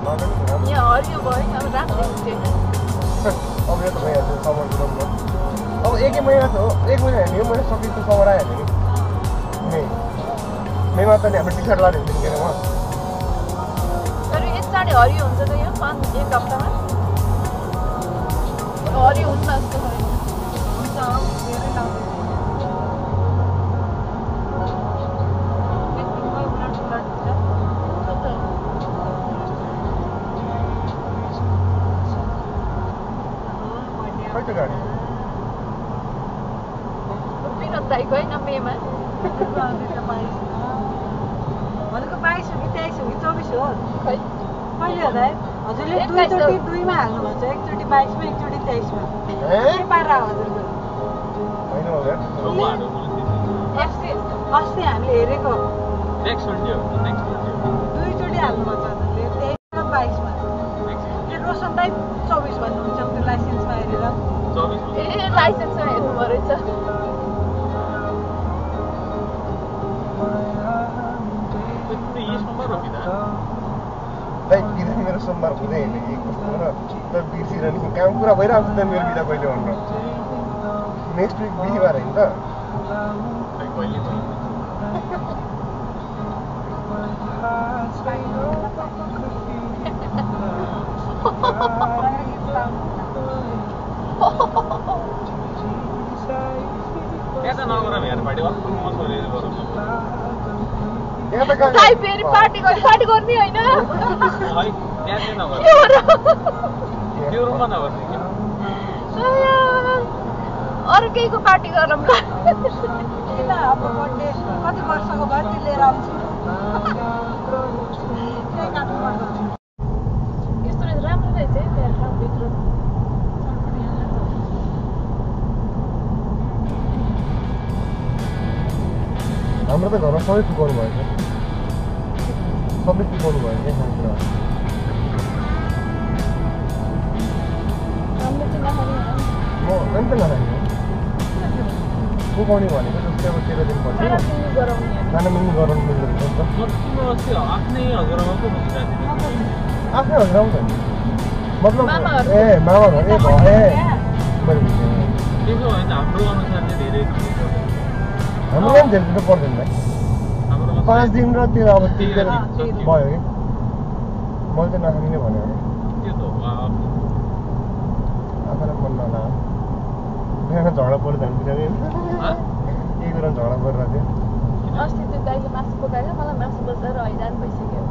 यहाँ हरियो भयो अब राख्दै हुन्थ्यो अब यो त भइहाल्छ समर गुराउनु अब एक महिना त हो 1 महिना हेर्ने यो महिना सकेको समर आइहाल्यो नि मेमा त नि हाम्रो टी सर्ट लगाएर हिँड्दैन के तर यति हरियो हुन्छ त यो 1 हप्तामा हरियो हुन्छ जस्तो हुन्छ धेरै लाग्छ दाइको होइन मेमा भनेको 22 हो कि 23 हो कि 24 हो खै कहिले होला हजुरले दुईचोटि 2 मा हाल्नु भन्छ एकचोटि 22 मा एकचोटि 23 मा के पारा हजुरको हैन होला अस्ति हामीले हेरेको नेक्स्ट सन्डे हो नेक्स्ट सन्डे दुईचोटि हाल्नु भन्छ हजुरले 23 मा 22 मा ए रोशन दाइ 24 भन्नुहुन्छ त्यो लाइसेन्समा हेरेर 24 ए लाइसेन्समा हेर्नु भरेछ मेरो सोमबार हुँदैन कि कस्तो र त बिर्सिरहने काम पुरा भइरहेको छ त मेरो बिदा कहिले भन्नु नेक्स्ट विक बिहिबार होइन त क्या नगर हेर पार्टी दाइ फेरि पार्टी गर्ने होइन त्यो रुममा नगर्ने अरू केहीको पार्टी गरौँ ल अब बर्थडे कति वर्षको भयो त्यो लिएर आउँछु यस्तो रहेछ राम्रो रहेछ है भित्र हाम्रो त घरमा सबै चुकाउनु भएछ सबै चुकाउनु भयो क्या खानेकुरा म अन्त नखाने चुकाउने भनेको जस्तै अब 13 दिन पर्छ खाना मिल्नु गराउनु मिल्दैन नि त आफ्नै हजुरआमा पो आफ्नै हजुरआमा छ नि मतलब ए मामा भने भए मैले बुझेँ त्यसो होइन हाम्रो अनुसार चाहिँ धेरै हाम्रो पनि धेरै त पर्दैन भाइ 5 दिन र त्यो अब 3 दिन भयो कि मैले चाहिँ नखाने नै भनेको त्यो त आफूलाई मन नलाग्यो बिहान झगडा पऱ्यो झन् बिचरा के कुरा झगडा परिरहेको थियो अस्ति त्यो दाइले मासु पकाएर मलाई मासु बस्दा रहिजान भइसक्यो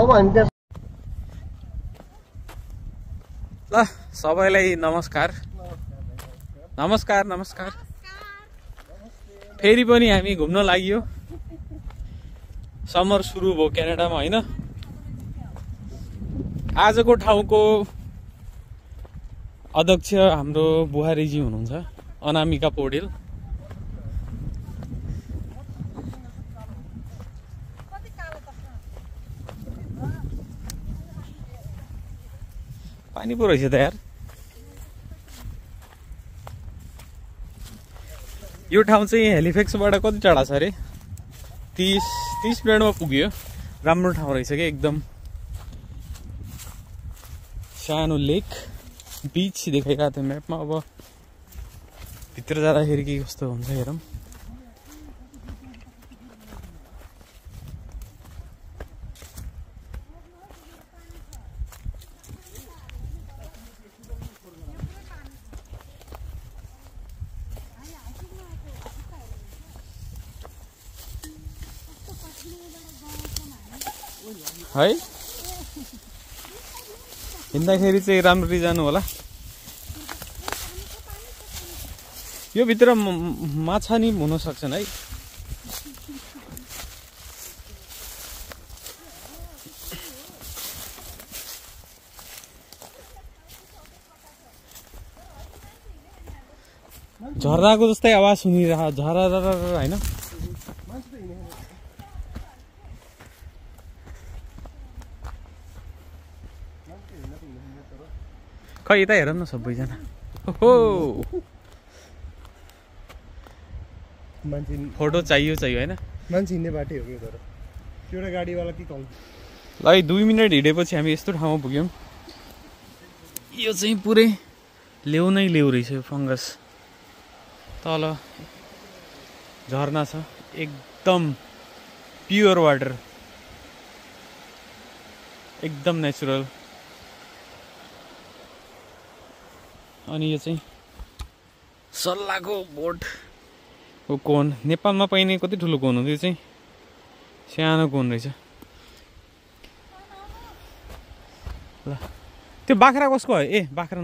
अब हामी त्यहाँ ल सबैलाई नमस्कार नमस्कार नमस्कार फेरि पनि हामी घुम्न लाग्यो समर सुरु भयो क्यानाडामा होइन आजको ठाउँको अध्यक्ष हाम्रो बुहारीजी हुनुहुन्छ अनामिका पौडेल पानी पो रहेछ त यार यो ठाउँ चाहिँ हेलिफेक्सबाट कति टाढा छ अरे 30 मिनटमा पुग्यो राम्रो ठाउँ रहेछ क्या एकदम सानो लेक बीच देखाइरहेको थियो म्यापमा अब भित्र जाँदाखेरि के कस्तो हुन्छ हेरौँ है हिँड्दाखेरि चाहिँ राम्ररी जानु होला यो भित्र माछा नि हुन सक्छन् है झर्नाको जस्तै आवाज सुनिरह झरा हैन खै यता हेर न सबैजना ओहो मान्छे फोटो चाहियो हैन मान्छे हिँड्ने बाटै हो कि तर एउटा गाडीवाला के कम ल 2 मिनट हिँडेपछि हामी यस्तो ठाउँमा पुग्यौँ। यो चाहिँ पुरै लेउ नै लेउ रहेछ यो फङ्गस। तल झरना छ, एकदम प्योर वाटर, एकदम नेचुरल। अनि यो चाहिँ सल्लाको बोटको कोन। नेपालमा पाइने कति ठुलो कोन हो, यो चाहिँ सानो कोन रहेछ। ल त्यो बाख्रा कसको हो? ए बाख्रा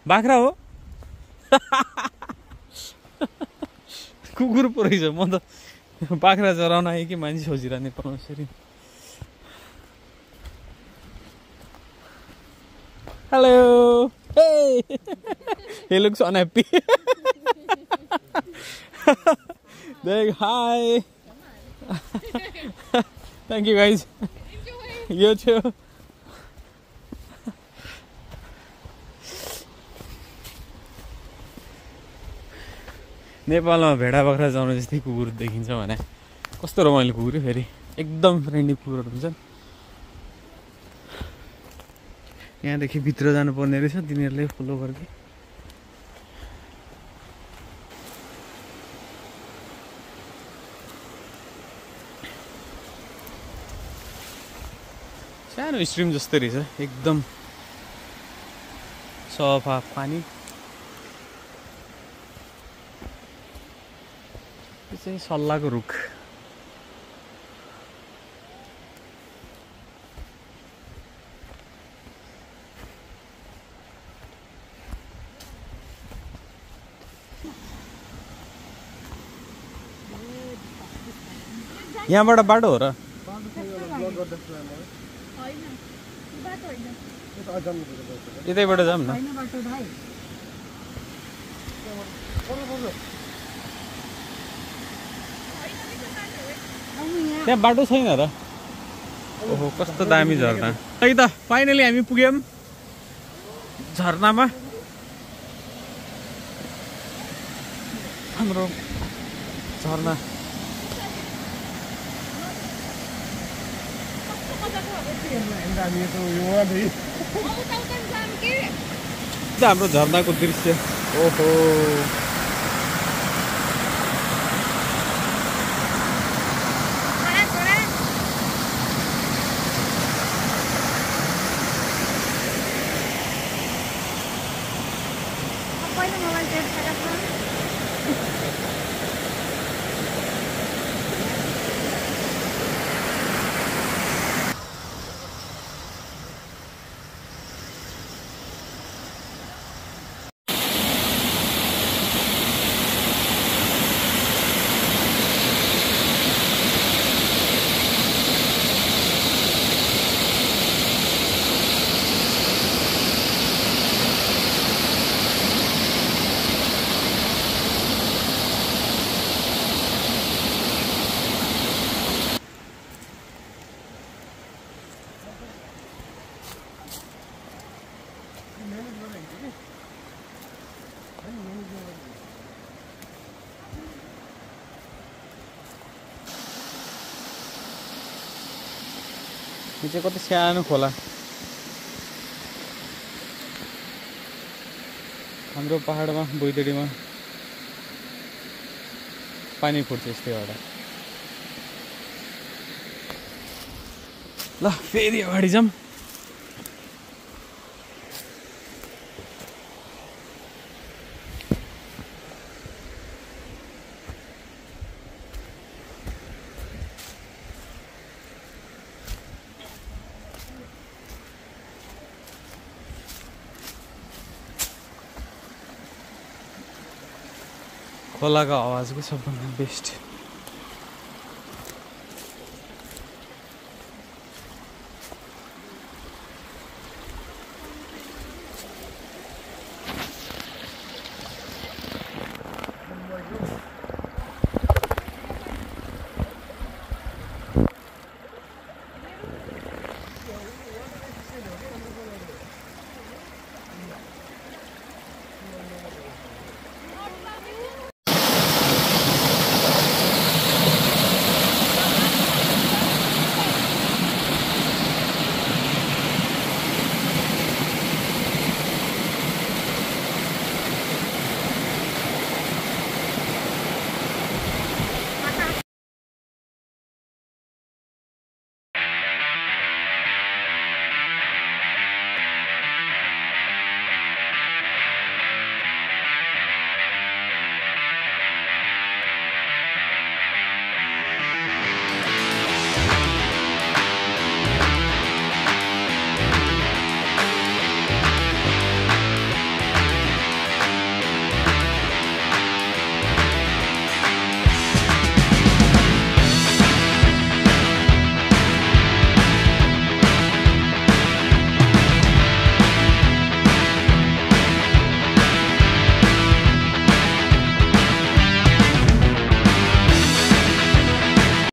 बाख्रा हो। कुकुर पो रहेछ। म त बाख्रा चराउन आएँ कि मान्छे सोचिरह नेपालमा यसरी। Hello, hey, he looks unhappy. Hi. Thank you guys. Enjoy. You too. नेपालमा भेडा बाख्रा चराउन जस्तै कुकुर देखिन्छ भने कस्तो रमाइलो कुकुर फेरि, एकदम फ्रेन्डली कुकुरहरू हुन्छन्। यहाँदेखि भित्र जानुपर्ने रहेछ, तिनीहरूले फलो गर्दै। सानो स्ट्रिम जस्तै रहेछ, एकदम सफा पानी। यो चाहिँ सल्लाको रुख। यहाँबाट बाटो हो र? यतैबाट जाऊँ न। त्यहाँ बाटो छैन र? ओहो कस्तो दामी झरना। है त फाइनली हामी पुग्यौँ झरनामा। हाम्रो झरना हाम्रो झरनाको दृश्य। ओहो यो चाहिँ कति सानो खोला। हाम्रो पहाडमा बैतडीमा पानी फुट्छ यस्तैबाट। ल फेरि अगाडि जाऊँ। खोलाको आवाजको सबभन्दा बेस्ट।